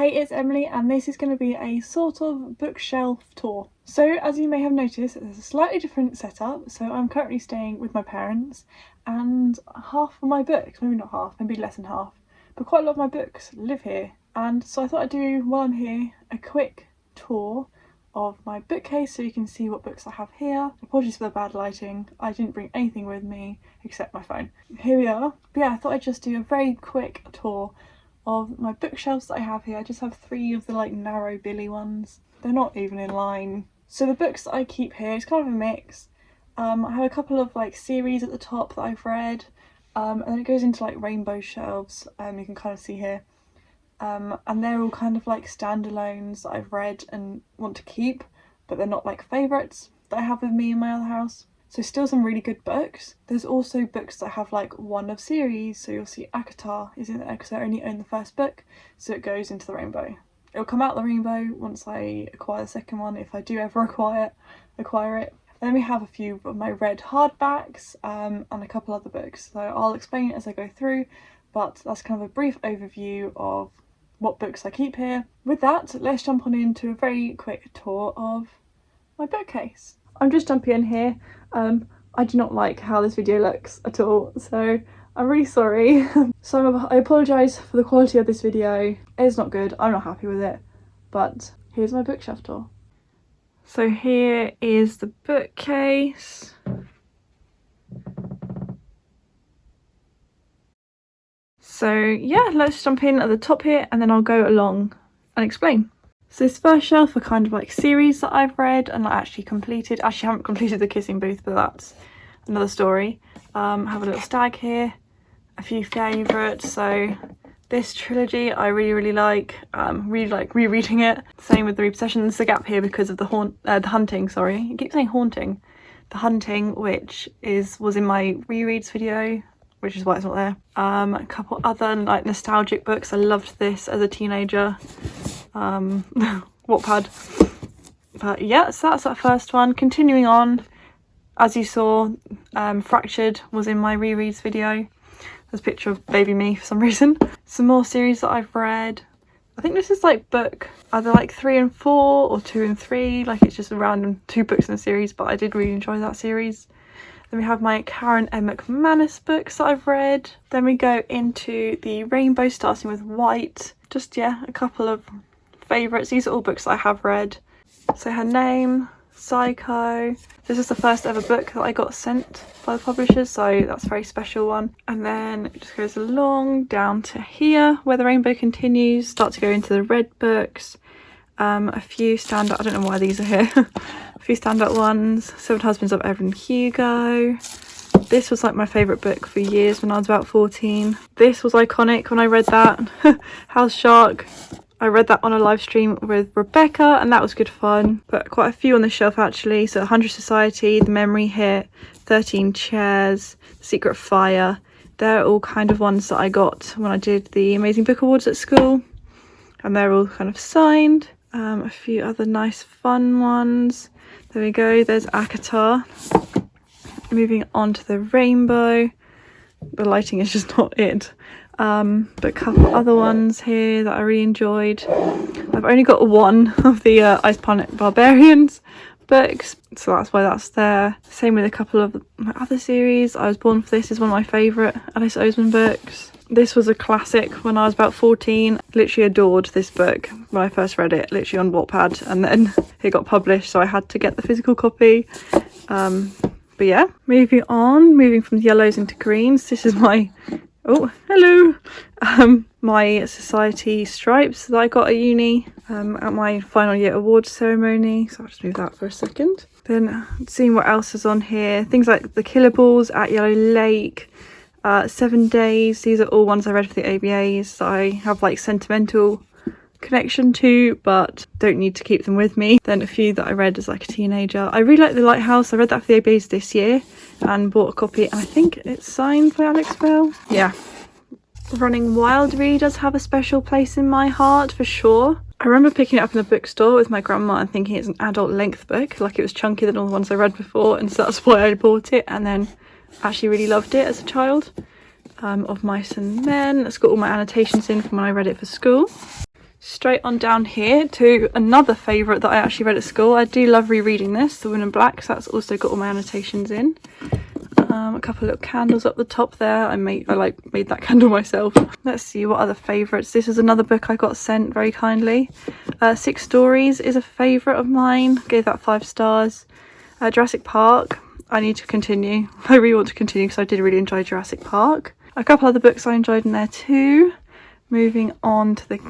Hey, it's Emily and this is going to be a sort of bookshelf tour. So as you may have noticed, there's a slightly different setup. So I'm currently staying with my parents and half of my books, maybe not half, maybe less than half, but quite a lot of my books live here. And so I thought I'd do, while I'm here, a quick tour of my bookcase so you can see what books I have here. Apologies for the bad lighting, I didn't bring anything with me except my phone. Here we are. But yeah, I thought I'd just do a very quick tour of my bookshelves that I have here. I just have 3 of the like narrow billy ones. They're not even in line. So the books that I keep here, it's kind of a mix. I have a couple of like series at the top that I've read, and then it goes into like rainbow shelves, you can kind of see here. And they're all kind of like standalones that I've read and want to keep, but they're not like favourites that I have with me in my other house. So still some really good books. There's also books that have like one of series, so you'll see Akatar is in there because I only own the first book, so it goes into the rainbow. It'll come out the rainbow once I acquire the second one, if I do ever acquire it. And then we have a few of my red hardbacks and a couple other books. So I'll explain it as I go through, but that's kind of a brief overview of what books I keep here. With that, let's jump on into a very quick tour of my bookcase. I'm just jumping in here. I do not like how this video looks at all, so I'm really sorry. So I apologise for the quality of this video. It's not good, I'm not happy with it, but here's my bookshelf tour. So here is the bookcase. So yeah, let's jump in at the top here and then I'll go along and explain. So this first shelf are kind of like series that I've read and I actually completed. Actually, I haven't completed The Kissing Booth, but that's another story. Have a little stag here, a few favourites. So this trilogy I really like rereading it. Same with The Repossession. There's a gap here because of the hunting, sorry. I keep saying haunting. The Hunting, which was in my rereads video, which is why it's not there. A couple other like nostalgic books. I loved this as a teenager. Wattpad. But yeah, so that's that first one. Continuing on, as you saw, Fractured was in my rereads video. There's a picture of baby me for some reason. Some more series that I've read. I think this is like book either like 3 and 4 or 2 and 3, like it's just a random 2 books in a series, but I did really enjoy that series. Then we have my Karen M. McManus books that I've read. Then we go into the rainbow, starting with White. Just, yeah, a couple of favourites. These are all books that I have read. So Her Name, Psycho. This is the first ever book that I got sent by the publishers, so that's a very special one. And then it just goes along down to here, where the rainbow continues. Start to go into the red books. A few standout, I don't know why these are here. A few standout ones. Seven Husbands of Evelyn Hugo. This was like my favourite book for years when I was about 14. This was iconic when I read that. House Shark. I read that on a live stream with Rebecca and that was good fun. But quite a few on the shelf actually. So 100 Society, The Memory Hit, 13 Chairs, The Secret Fire. They're all kind of ones that I got when I did the Amazing Book Awards at school. And they're all kind of signed. A few other nice fun ones. There we go, there's Akatar. Moving on to the rainbow. The lighting is just not it. But a couple other ones here that I really enjoyed. I've only got one of the Ice Planet Barbarians books, so that's why that's there. Same with a couple of my other series. I Was Born for This is one of my favourite Alice Oseman books. This was a classic when I was about 14. Literally adored this book when I first read it, literally on Wattpad, and then it got published, so I had to get the physical copy. But yeah, moving from yellows into greens. This is my, oh, hello! My Society Stripes that I got at uni at my final year awards ceremony. So I'll just move that for a second. Then seeing what else is on here. Things like The Killables, At Yellow Lake, 7 Days. These are all ones I read for the ABAs that I have like sentimental connection to, but don't need to keep them with me. Then a few that I read as like a teenager. I really like The Lighthouse. I read that for the ABAs this year and bought a copy, and I think it's signed by Alex Bell. Yeah. Running Wild really does have a special place in my heart for sure. I remember picking it up in the bookstore with my grandma and thinking it's an adult length book, like it was chunkier than all the ones I read before, and so that's why I bought it, and then actually really loved it as a child. Of Mice and Men. It's got all my annotations in from when I read it for school. Straight on down here to another favourite that I actually read at school. I do love rereading this, The Woman in Black, so that's also got all my annotations in. A couple of little candles up the top there. I made that candle myself. Let's see what other favourites. This is another book I got sent very kindly. 6 Stories is a favourite of mine. Gave that 5 stars. Jurassic Park. I need to continue. I really want to continue because I did really enjoy Jurassic Park. A couple other books I enjoyed in there too. Moving on to the...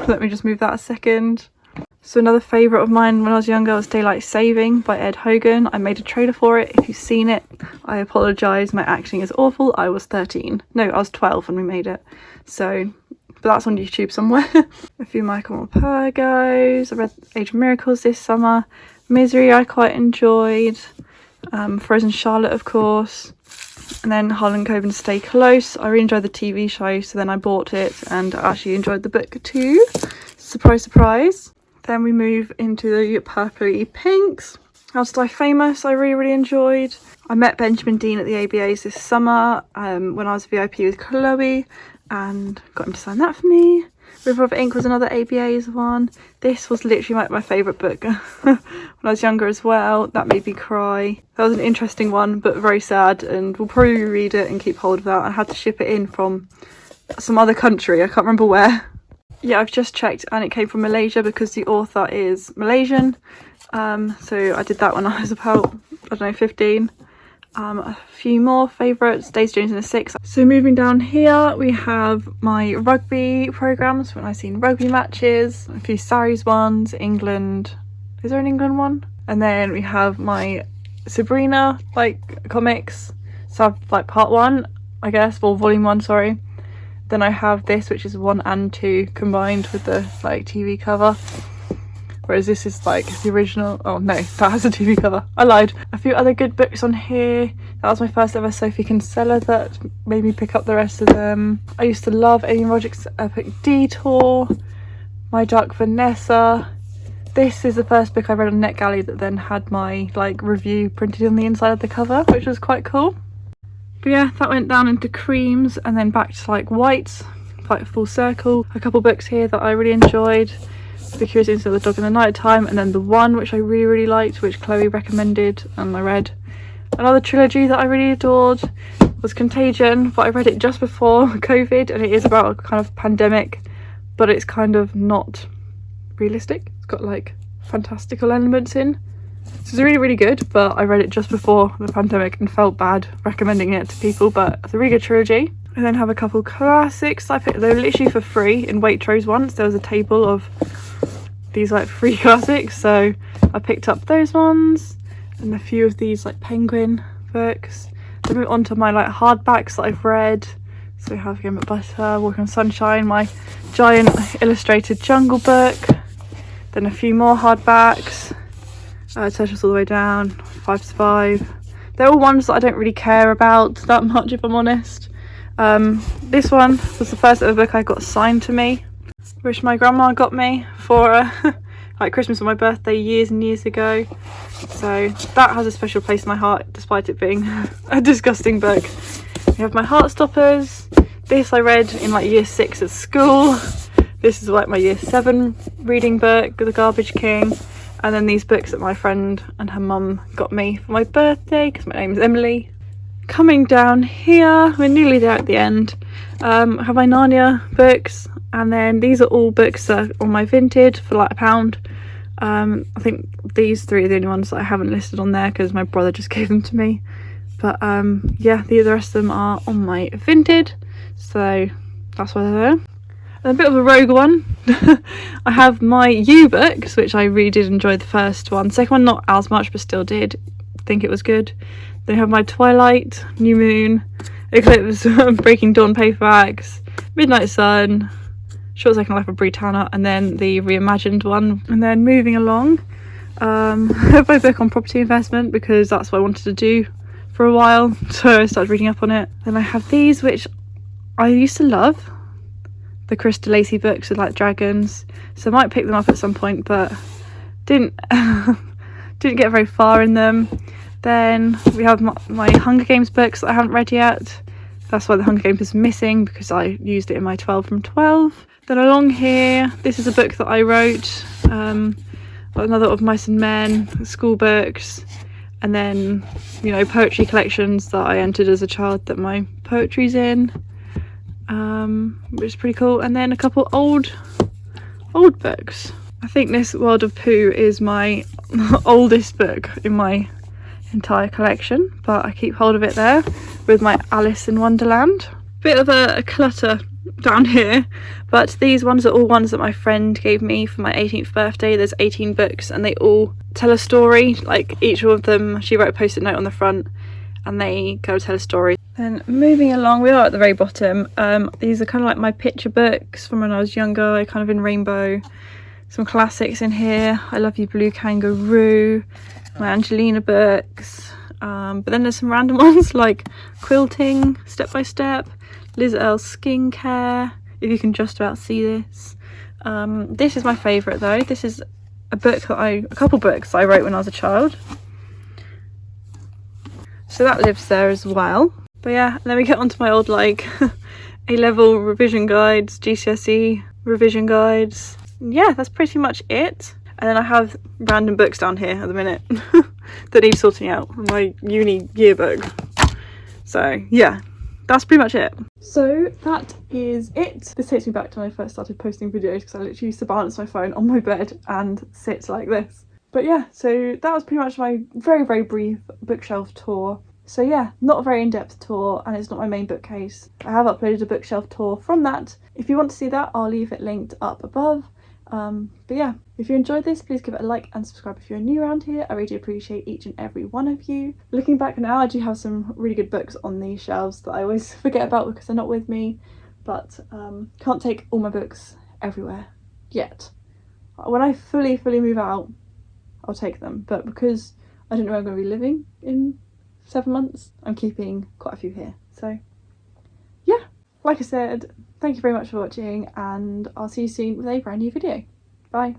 Let me just move that a second. So another favourite of mine when I was younger was Daylight Saving by Ed Hogan. I made a trailer for it. If you've seen it, I apologise. My acting is awful. I was 13. No, I was 12 when we made it. So, but that's on YouTube somewhere. A few Michael Morpurgos. I read Age of Miracles this summer. Misery I quite enjoyed. Frozen Charlotte, of course. And then Harlan Coben's Stay Close. I really enjoyed the TV show, so then I bought it and I actually enjoyed the book too. Surprise, surprise. Then we move into the purpley pinks. How to Die Famous I really enjoyed. I met Benjamin Dean at the ABAs this summer when I was VIP with Chloe and got him to sign that for me. River of Ink was another ABAs one. This was literally my favourite book when I was younger as well. That made me cry. That was an interesting one but very sad, and we'll probably read it and keep hold of that. I had to ship it in from some other country, I can't remember where. Yeah, I've just checked and it came from Malaysia because the author is Malaysian. So I did that when I was about, I don't know, 15. A few more favourites, Daisy Jones and the Six. So moving down here we have my rugby programmes when I've seen rugby matches, a few Sarries ones, England, is there an England one? And then we have my Sabrina comics, so I've part 1 I guess, or volume 1 sorry. Then I have this, which is 1 and 2 combined with the TV cover. Whereas this is the original. Oh no, that has a TV cover. I lied. A few other good books on here. That was my first ever Sophie Kinsella that made me pick up the rest of them. I used to love Amy Roderick's Epic Detour. My Dark Vanessa. This is the first book I read on NetGalley that then had my review printed on the inside of the cover, which was quite cool. But yeah, that went down into creams and then back to whites, full circle. A couple books here that I really enjoyed. The Curious Instinct of the Dog in the Night Time, and then the one which I really liked, which Chloe recommended and I read. Another trilogy that I really adored was Contagion, but I read it just before COVID and it is about a kind of pandemic, but it's kind of not realistic. It's got fantastical elements in. So it's really good, but I read it just before the pandemic and felt bad recommending it to people, but it's a really good trilogy. I then have a couple classics I picked. They were literally for free in Waitrose once. There was a table of these free classics, so I picked up those ones and a few of these Penguin books. Then move on to my hardbacks that I've read. So we have Game of Butter, Walking on Sunshine, my giant illustrated Jungle book. Then a few more hardbacks. Turtles All the Way Down, 5 to 5. They're all ones that I don't really care about that much, if I'm honest. This one was the first ever book I got signed to me, which my grandma got me for Christmas or my birthday years and years ago. So that has a special place in my heart, despite it being a disgusting book. We have my Heartstoppers. This I read in year 6 at school. This is my year 7 reading book, The Garbage King. And then these books that my friend and her mum got me for my birthday, because my name is Emily. Coming down here, we're nearly there at the end. I have my Narnia books, and then these are all books that are on my Vinted for £1. I think these 3 are the only ones that I haven't listed on there because my brother just gave them to me. But yeah, the rest of them are on my Vinted, so that's why they're there. A bit of a rogue one. I have my You books, which I really did enjoy the first one. Second one not as much, but still did think it was good. Then I have my Twilight, New Moon, Eclipse, Breaking Dawn paperbacks, Midnight Sun, Short Second Life of Britannia, and then the reimagined one. And then moving along, I have my book on property investment because that's what I wanted to do for a while, so I started reading up on it. Then I have these, which I used to love. The Chris DeLacy books with dragons, so I might pick them up at some point, but didn't get very far in them. Then we have my Hunger Games books that I haven't read yet. That's why the Hunger Games is missing, because I used it in my 12 from 12. Then along here, this is a book that I wrote, another of Mice and Men, school books, and then, you know, poetry collections that I entered as a child that my poetry's in, which is pretty cool. And then a couple old books. I think this World of Pooh is my oldest book in my entire collection, but I keep hold of it there with my Alice in Wonderland. Bit of a clutter down here, but these ones are all ones that my friend gave me for my 18th birthday. There's 18 books and they all tell a story, like each of them she wrote a post-it note on the front and they go tell a story. Then moving along, we are at the very bottom. These are kind of like my picture books from when I was younger, kind of in rainbow. Some classics in here. I Love You Blue Kangaroo, my Angelina books, but then there's some random ones like quilting, step by step, Liz Earle's skincare, if you can just about see this. This is my favourite though. This is a couple books I wrote when I was a child, so that lives there as well. But yeah, then we get onto my old like A-level revision guides, GCSE revision guides. Yeah, that's pretty much it. And then I have random books down here at the minute that need sorting out from my uni yearbook. So yeah, that's pretty much it. So that is it. This takes me back to when I first started posting videos, because I literally used to balance my phone on my bed and sit like this. But yeah, so that was pretty much my very, very brief bookshelf tour. So yeah, not a very in-depth tour, and it's not my main bookcase. I have uploaded a bookshelf tour from that. If you want to see that, I'll leave it linked up above. But yeah, if you enjoyed this, please give it a like and subscribe if you're new around here. I really appreciate each and every one of you. Looking back now, I do have some really good books on these shelves that I always forget about because they're not with me, but can't take all my books everywhere yet. When I fully move out, I'll take them, but because I don't know where I'm going to be living in 7 months, I'm keeping quite a few here. So yeah, like I said, thank you very much for watching, and I'll see you soon with a brand new video. Bye.